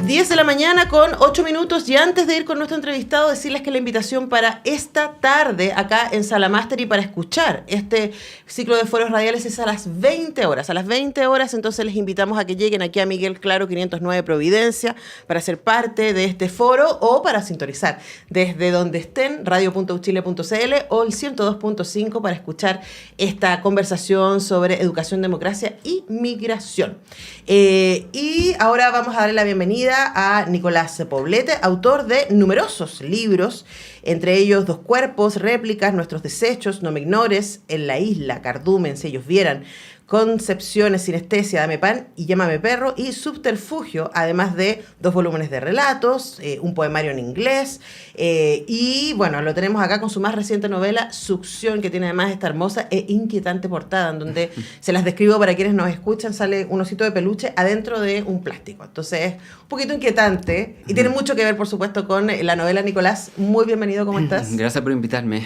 10 de la mañana con 8 minutos, y antes de ir con nuestro entrevistado, decirles que la invitación para esta tarde acá en Sala Máster y para escuchar este ciclo de foros radiales es a las 20 horas. A las 20 horas, entonces les invitamos a que lleguen aquí a Miguel Claro 509 Providencia para ser parte de este foro o para sintonizar desde donde estén, radio.uchile.cl o el 102.5 para escuchar esta conversación sobre educación, democracia y migración. Y ahora vamos a darle la bienvenida a Nicolás Poblete, autor de numerosos libros, entre ellos Dos cuerpos, Réplicas, Nuestros desechos, No me ignores, En la isla, Cardumen, Si ellos vieran, Concepciones, Sinestesia, Dame pan y Llámame perro, y Subterfugio, además de 2 volúmenes de relatos, un poemario en inglés, y bueno, lo tenemos acá con su más reciente novela, Succión, que tiene además esta hermosa e inquietante portada, en donde se las describo para quienes nos escuchan, sale un osito de peluche adentro de un plástico. Entonces es un poquito inquietante y tiene mucho que ver, por supuesto, con la novela. Nicolás, muy bienvenido, ¿cómo estás? Gracias por invitarme.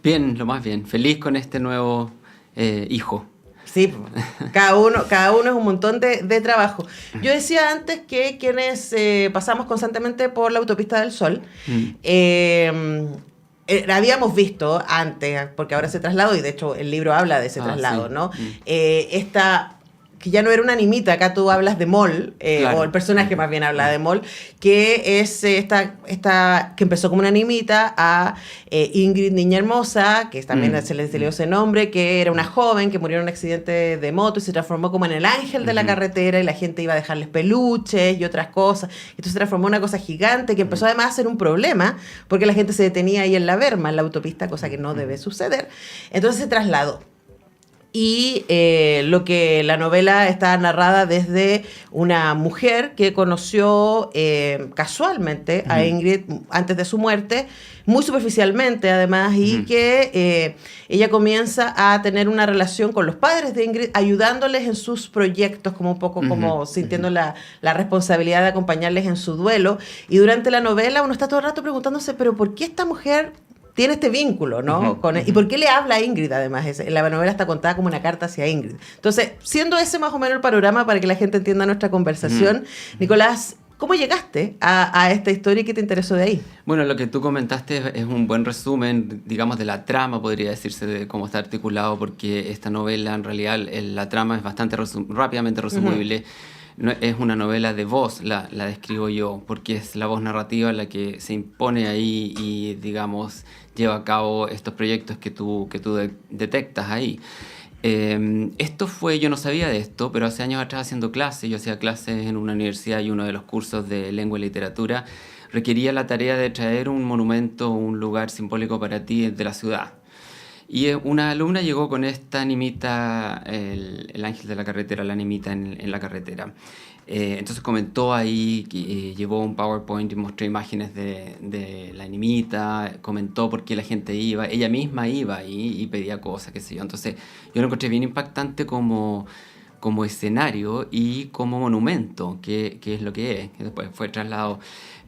Bien, lo más bien. Feliz con este nuevo hijo. Sí, cada uno es un montón de trabajo. Yo decía antes que quienes pasamos constantemente por la autopista del Sol, habíamos visto antes, porque ahora se trasladó, y de hecho el libro habla de ese traslado, sí. ¿no? Esta, que ya no era una animita, acá tú hablas de Moll, Claro. o el personaje más bien habla de Moll, que es esta que empezó como una animita a Ingrid Niña Hermosa, que también se le dio ese nombre, que era una joven que murió en un accidente de moto y se transformó como en el ángel de la carretera, y la gente iba a dejarles peluches y otras cosas. Entonces se transformó en una cosa gigante que empezó además a ser un problema, porque la gente se detenía ahí en la berma, en la autopista, cosa que no debe suceder. Entonces se trasladó. Y lo que la novela está narrada desde una mujer que conoció casualmente a Ingrid antes de su muerte, muy superficialmente además, y que ella comienza a tener una relación con los padres de Ingrid, ayudándoles en sus proyectos, como un poco como sintiendo la responsabilidad de acompañarles en su duelo. Y durante la novela uno está todo el rato preguntándose, pero ¿por qué esta mujer tiene este vínculo, ¿no? ¿Y por qué le habla a Ingrid, además? La novela está contada como una carta hacia Ingrid. Entonces, siendo ese más o menos el panorama para que la gente entienda nuestra conversación, Nicolás, ¿cómo llegaste a esta historia y qué te interesó de ahí? Bueno, lo que tú comentaste es un buen resumen, digamos, de la trama, podría decirse, de cómo está articulado, porque esta novela, en realidad, la trama es bastante rápidamente resumible. No, es una novela de voz, la describo yo, porque es la voz narrativa la que se impone ahí y, digamos, lleva a cabo estos proyectos que tú detectas ahí. Yo no sabía de esto, pero hace años atrás haciendo clases, yo hacía clases en una universidad y uno de los cursos de lengua y literatura requería la tarea de traer un monumento, un lugar simbólico para ti de la ciudad. Y una alumna llegó con esta animita, el ángel de la carretera, la animita en la carretera. Entonces comentó ahí, que llevó un PowerPoint y mostró imágenes de la animita, comentó por qué la gente iba, ella misma iba ahí y pedía cosas, qué sé yo. Entonces yo lo encontré bien impactante como escenario y como monumento, que es lo que es, que después fue trasladado.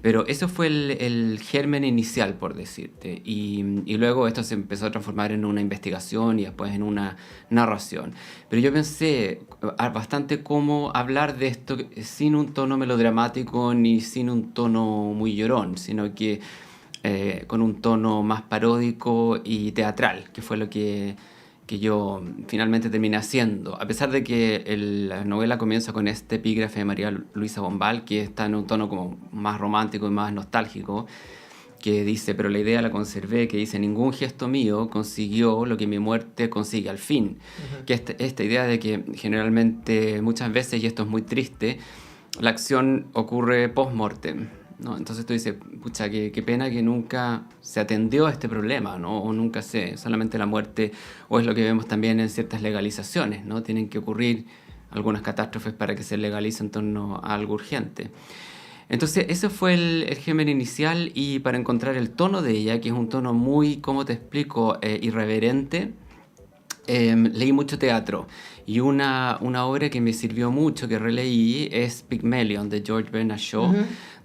Pero eso fue el germen inicial, por decirte, y luego esto se empezó a transformar en una investigación y después en una narración. Pero yo pensé bastante cómo hablar de esto sin un tono melodramático ni sin un tono muy llorón, sino que con un tono más paródico y teatral, que fue lo que yo finalmente terminé haciendo, a pesar de que la novela comienza con este epígrafe de María Luisa Bombal, que está en un tono como más romántico y más nostálgico, que dice, pero la idea la conservé, que dice, ningún gesto mío consiguió lo que mi muerte consigue al fin. Que esta idea de que generalmente, muchas veces, y esto es muy triste, la acción ocurre post-mortem, ¿no? Entonces tú dices, pucha, qué pena que nunca se atendió a este problema, ¿no? O nunca solamente la muerte, o es lo que vemos también en ciertas legalizaciones, ¿no? Tienen que ocurrir algunas catástrofes para que se legalice en torno a algo urgente. Entonces ese fue el germen inicial, y para encontrar el tono de ella, que es un tono muy, ¿cómo te explico?, irreverente, leí mucho teatro. Y una obra que me sirvió mucho, que releí, es Pygmalion, de George Bernard Shaw,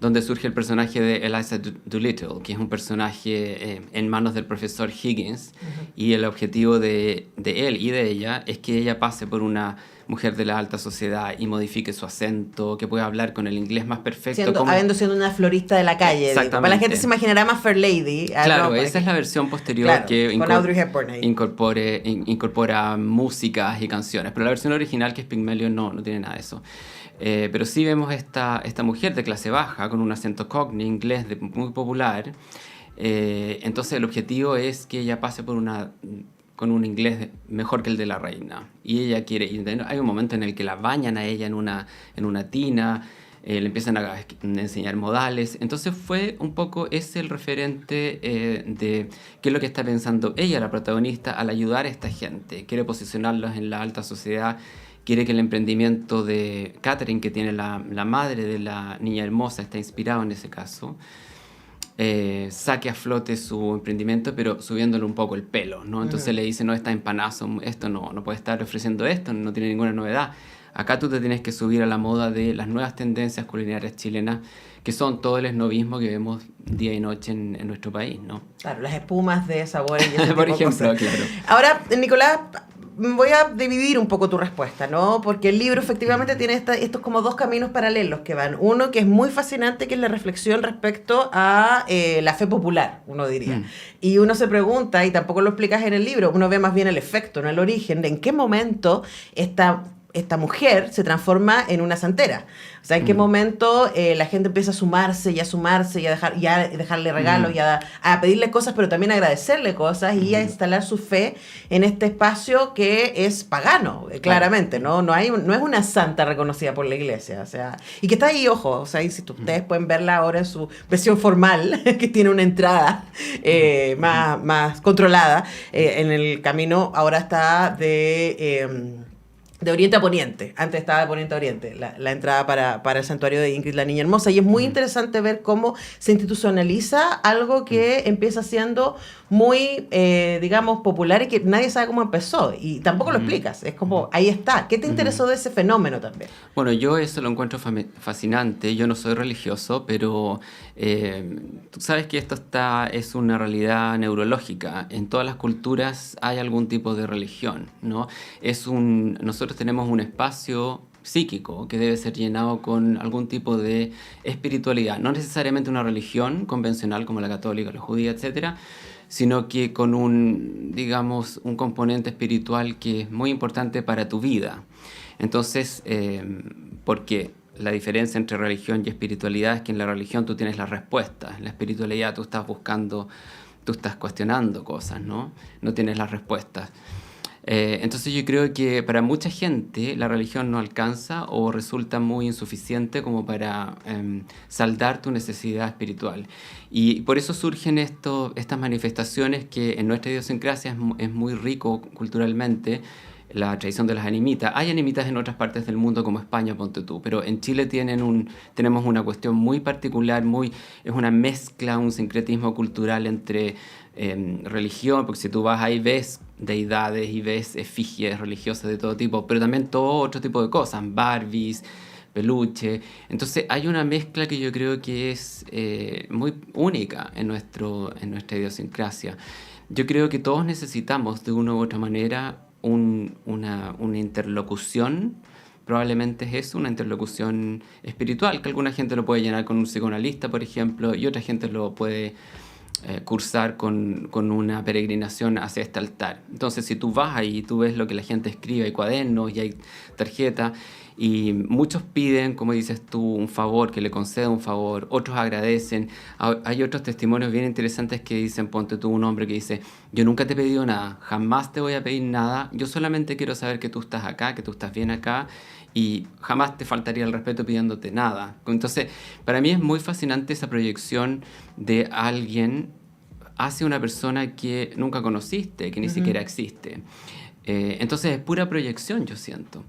donde surge el personaje de Eliza Doolittle, que es un personaje en manos del profesor Higgins, y el objetivo de él y de ella es que ella pase por una mujer de la alta sociedad y modifique su acento, que pueda hablar con el inglés más perfecto. Habiendo sido una florista de la calle. Exactamente. Para la gente se imaginará más Fair Lady. Claro, ¿no? esa es la versión posterior, claro, que con Audrey Hepburn ahí. incorpora músicas y canciones. Pero la versión original, que es Pygmalion, no tiene nada de eso. Pero sí vemos esta mujer de clase baja, con un acento cockney, inglés muy popular. Entonces el objetivo es que ella pase con un inglés mejor que el de la reina. Y ella quiere... Hay un momento en el que la bañan a ella en una tina, le empiezan a enseñar modales. Entonces fue un poco ese el referente de qué es lo que está pensando ella, la protagonista, al ayudar a esta gente. Quiere posicionarlos en la alta sociedad, quiere que el emprendimiento de Catherine, que tiene la madre de la niña hermosa, está inspirado en ese caso, saque a flote su emprendimiento, pero subiéndole un poco el pelo, ¿no? Entonces le dice, no, está en panazo, esto no puede estar ofreciendo esto, no tiene ninguna novedad. Acá tú te tienes que subir a la moda de las nuevas tendencias culinarias chilenas, que son todo el esnovismo que vemos día y noche en nuestro país, ¿no? Claro, las espumas de sabores y ese por tipo de ejemplo, cosas. claro. Ahora, Nicolás, voy a dividir un poco tu respuesta, ¿no? Porque el libro efectivamente tiene estos como dos caminos paralelos que van. Uno que es muy fascinante, que es la reflexión respecto a la fe popular, uno diría. Y uno se pregunta, y tampoco lo explicas en el libro, uno ve más bien el efecto, no el origen, de en qué momento esta mujer se transforma en una santera. O sea, en qué momento la gente empieza a sumarse y a dejarle regalos y a pedirle cosas, pero también a agradecerle cosas y a instalar su fe en este espacio que es pagano, claramente, ¿no? No es una santa reconocida por la iglesia. O sea, y que está ahí, ojo, o sea, y si ustedes pueden verla ahora en su versión formal, que tiene una entrada más controlada, en el camino ahora está de oriente a poniente. Antes estaba de poniente a oriente, la entrada para el santuario de Ingrid, la niña hermosa. Y es muy interesante ver cómo se institucionaliza algo que empieza siendo muy, digamos, popular y que nadie sabe cómo empezó. Y tampoco lo explicas. Es como, ahí está. ¿Qué te interesó de ese fenómeno también? Bueno, yo eso lo encuentro fascinante. Yo no soy religioso, pero tú sabes que esto es una realidad neurológica. En todas las culturas hay algún tipo de religión, ¿no? Nosotros tenemos un espacio psíquico que debe ser llenado con algún tipo de espiritualidad, no necesariamente una religión convencional como la católica, la judía, etcétera, sino que con un componente espiritual que es muy importante para tu vida. Entonces, porque la diferencia entre religión y espiritualidad es que en la religión tú tienes las respuestas, en la espiritualidad tú estás cuestionando cosas, ¿no? No tienes las respuestas. Entonces yo creo que para mucha gente la religión no alcanza o resulta muy insuficiente como para saldar tu necesidad espiritual. Y por eso surgen estas manifestaciones que en nuestra idiosincrasia es muy rico culturalmente, la tradición de las animitas. Hay animitas en otras partes del mundo como España, ponte tú, pero en Chile tenemos una cuestión muy particular, es una mezcla, un sincretismo cultural entre religión, porque si tú vas ahí ves deidades y ves efigies religiosas de todo tipo, pero también todo otro tipo de cosas, Barbies, peluche. Entonces hay una mezcla que yo creo que es muy única en nuestra idiosincrasia. Yo creo que todos necesitamos de una u otra manera una interlocución. Probablemente es eso, una interlocución espiritual, que alguna gente lo puede llenar con un psicoanalista, por ejemplo, y otra gente lo puede cursar con una peregrinación hacia este altar. Entonces, si tú vas ahí, tú ves lo que la gente escribe, hay cuadernos y hay tarjetas, y muchos piden, como dices tú, un favor, que le conceda un favor, otros agradecen. Hay otros testimonios bien interesantes que dicen, ponte tú un hombre que dice, yo nunca te he pedido nada, jamás te voy a pedir nada, yo solamente quiero saber que tú estás acá, que tú estás bien acá, y jamás te faltaría el respeto pidiéndote nada. Entonces, para mí es muy fascinante esa proyección de alguien hacia una persona que nunca conociste, que ni siquiera existe. Entonces, es pura proyección, yo siento.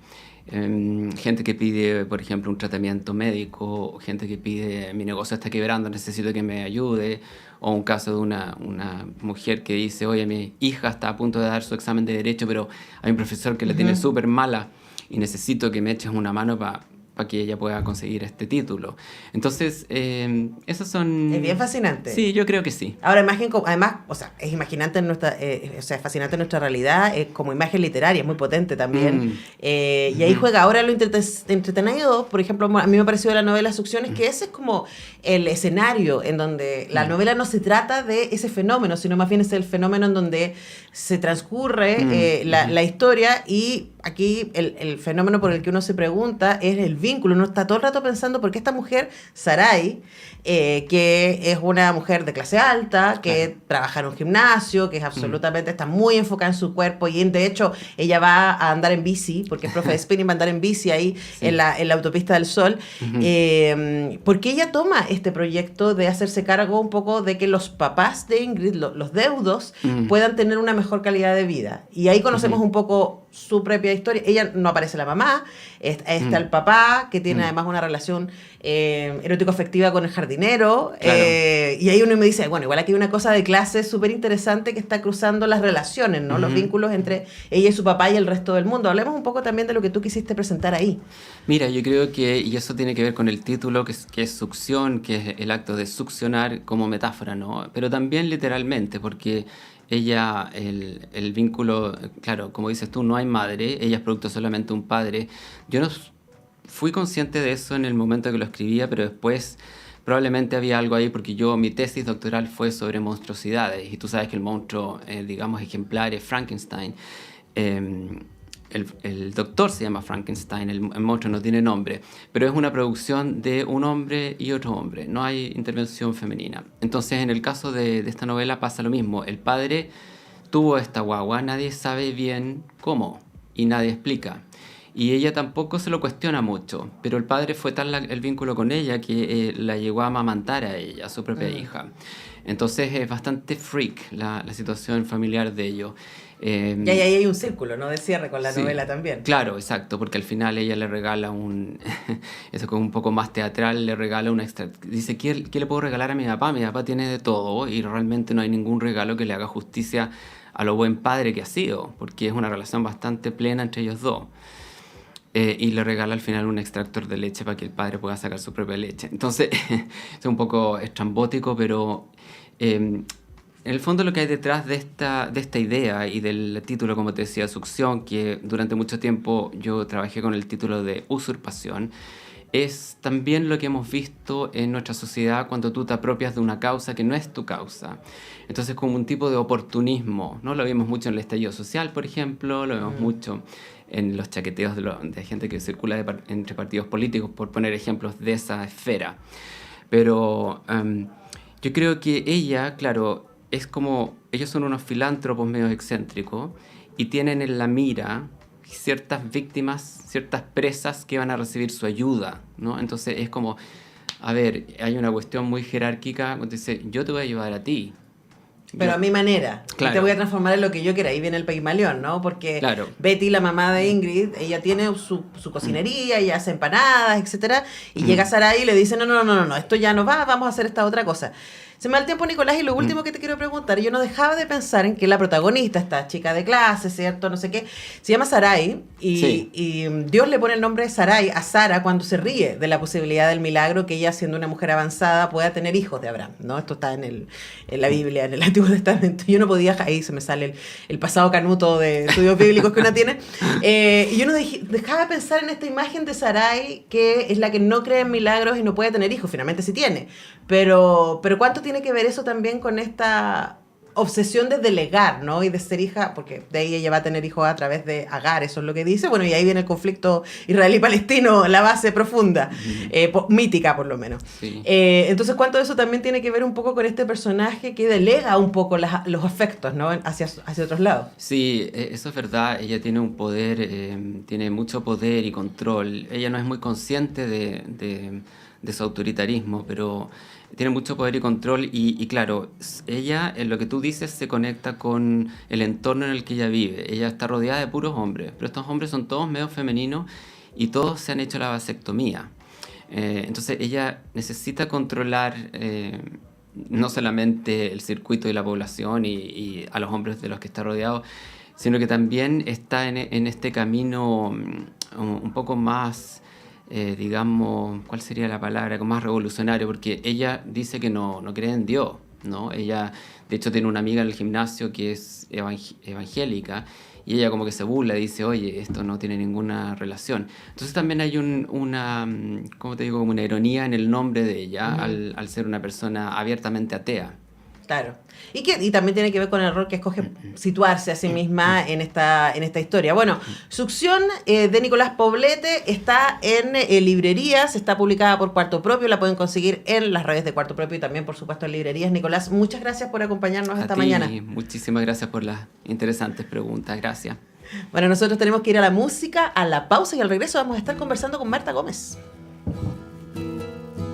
Gente que pide, por ejemplo, un tratamiento médico, gente que pide, mi negocio está quebrando, necesito que me ayude, o un caso de una mujer que dice, oye, mi hija está a punto de dar su examen de derecho, pero hay un profesor que la tiene súper mala y necesito que me eches una mano para para que ella pueda conseguir este título. Entonces, esas son... Es bien fascinante. Sí, yo creo que sí. Ahora, imagen, además, o sea, es imaginante en nuestra, o sea, es fascinante en nuestra realidad, como imagen literaria, es muy potente también. Y ahí juega ahora lo entretenido, por ejemplo, a mí me ha parecido la novela Succiones, que ese es como el escenario en donde la novela no se trata de ese fenómeno, sino más bien es el fenómeno en donde se transcurre la historia, y aquí el fenómeno por el que uno se pregunta es el vínculo. Uno está todo el rato pensando por qué esta mujer, Sarai, que es una mujer de clase alta, que trabaja en un gimnasio, que es absolutamente, está muy enfocada en su cuerpo, y de hecho ella va a andar en bici, porque es profe de spinning, va a andar en bici ahí en la autopista del Sol, porque ella toma este proyecto de hacerse cargo un poco de que los papás de Ingrid, los deudos, puedan tener una mejor calidad de vida. Y ahí conocemos un poco su propia historia. Ella no aparece la mamá, está el papá, que tiene además una relación erótico-afectiva con el jardinero, Claro. Y ahí uno me dice, bueno, igual aquí hay una cosa de clase súper interesante que está cruzando las relaciones, ¿no? Los vínculos entre ella y su papá y el resto del mundo. Hablemos un poco también de lo que tú quisiste presentar ahí. Mira, yo creo que, y eso tiene que ver con el título, que es succión, que es el acto de succionar como metáfora, ¿no? Pero también literalmente, porque ella, el vínculo, claro, como dices tú, no hay madre, ella es producto solamente de un padre. Yo no fui consciente de eso en el momento que lo escribía, pero después probablemente había algo ahí, porque mi tesis doctoral fue sobre monstruosidades, y tú sabes que el monstruo, digamos, ejemplar es Frankenstein. El doctor se llama Frankenstein, el monstruo no tiene nombre, pero es una producción de un hombre y otro hombre, no hay intervención femenina. Entonces, en el caso de esta novela pasa lo mismo. El padre tuvo esta guagua, nadie sabe bien cómo y nadie explica. Y ella tampoco se lo cuestiona mucho, pero el padre fue tal el vínculo con ella que la llegó a amamantar a ella, a su propia hija. Entonces es bastante freak la situación familiar de ellos. Y ahí hay un círculo, ¿no? De cierre con la novela también. Claro, exacto, porque al final ella le regala eso como un poco más teatral, le regala un extra. Dice, ¿qué le puedo regalar a mi papá? Mi papá tiene de todo, y realmente no hay ningún regalo que le haga justicia a lo buen padre que ha sido, porque es una relación bastante plena entre ellos dos. Y le regala al final un extractor de leche para que el padre pueda sacar su propia leche. Entonces, es un poco estrambótico, pero en el fondo lo que hay detrás de esta idea y del título, como te decía, Succión, que durante mucho tiempo yo trabajé con el título de Usurpación, es también lo que hemos visto en nuestra sociedad cuando tú te apropias de una causa que no es tu causa. Entonces, como un tipo de oportunismo, ¿no? Lo vimos mucho en el estallido social, por ejemplo, lo vemos mucho en los chaqueteos de gente que circula entre partidos políticos, por poner ejemplos de esa esfera. Pero yo creo que ella, claro, es como, ellos son unos filántropos medio excéntricos y tienen en la mira ciertas víctimas, ciertas presas que van a recibir su ayuda, ¿no? Entonces es como, a ver, hay una cuestión muy jerárquica cuando dice, yo te voy a ayudar a ti. Pero a mi manera. Claro. Y te voy a transformar en lo que yo quiera. Ahí viene el Pigmalión, ¿no? Porque claro. Betty, la mamá de Ingrid, ella tiene su cocinería, ella hace empanadas, etcétera. Y llega Sarai y le dice, no, esto ya no va, vamos a hacer esta otra cosa. Se me va el tiempo, Nicolás, y lo último que te quiero preguntar, yo no dejaba de pensar en que la protagonista, esta chica de clase, ¿cierto? No sé qué, se llama Sarai, y Dios le pone el nombre de Sarai a Sara cuando se ríe de la posibilidad del milagro que ella, siendo una mujer avanzada, pueda tener hijos de Abraham, ¿no? Esto está en la Biblia, en el Antiguo Testamento. Yo no podía, ahí se me sale el pasado canuto de estudios bíblicos que una tiene, y yo no dejaba de pensar en esta imagen de Sarai, que es la que no cree en milagros y no puede tener hijos, finalmente sí tiene, pero ¿cuánto tiene que ver eso también con esta obsesión de delegar, ¿no? Y de ser hija, porque de ahí ella va a tener hijos a través de Agar, eso es lo que dice. Bueno, y ahí viene el conflicto israelí-palestino, la base profunda, mítica por lo menos. Sí. Entonces, ¿cuánto de eso también tiene que ver un poco con este personaje que delega un poco los afectos, ¿no? hacia otros lados? Sí, eso es verdad. Ella tiene un poder, tiene mucho poder y control. Ella no es muy consciente de su autoritarismo, pero tiene mucho poder y control y claro, ella, en lo que tú dices, se conecta con el entorno en el que ella vive. Ella está rodeada de puros hombres, pero estos hombres son todos medio femeninos y todos se han hecho la vasectomía. Entonces ella necesita controlar no solamente el circuito de la población y a los hombres de los que está rodeado, sino que también está en este camino un poco más digamos, ¿cuál sería la palabra? Como más revolucionario, porque ella dice que no cree en Dios, ¿no? Ella, de hecho, tiene una amiga en el gimnasio que es evangélica, y ella como que se burla y dice, oye, esto no tiene ninguna relación. Entonces también hay una, ¿cómo te digo? Como una ironía en el nombre de ella, al ser una persona abiertamente atea. Claro. Y también tiene que ver con el rol que escoge situarse a sí misma en esta historia. Bueno, Succión de Nicolás Poblete está en librerías, está publicada por Cuarto Propio, la pueden conseguir en las redes de Cuarto Propio y también, por supuesto, en librerías. Nicolás, muchas gracias por acompañarnos esta mañana. Muchísimas gracias por las interesantes preguntas. Gracias. Bueno, nosotros tenemos que ir a la música, a la pausa y al regreso vamos a estar conversando con Marta Gómez.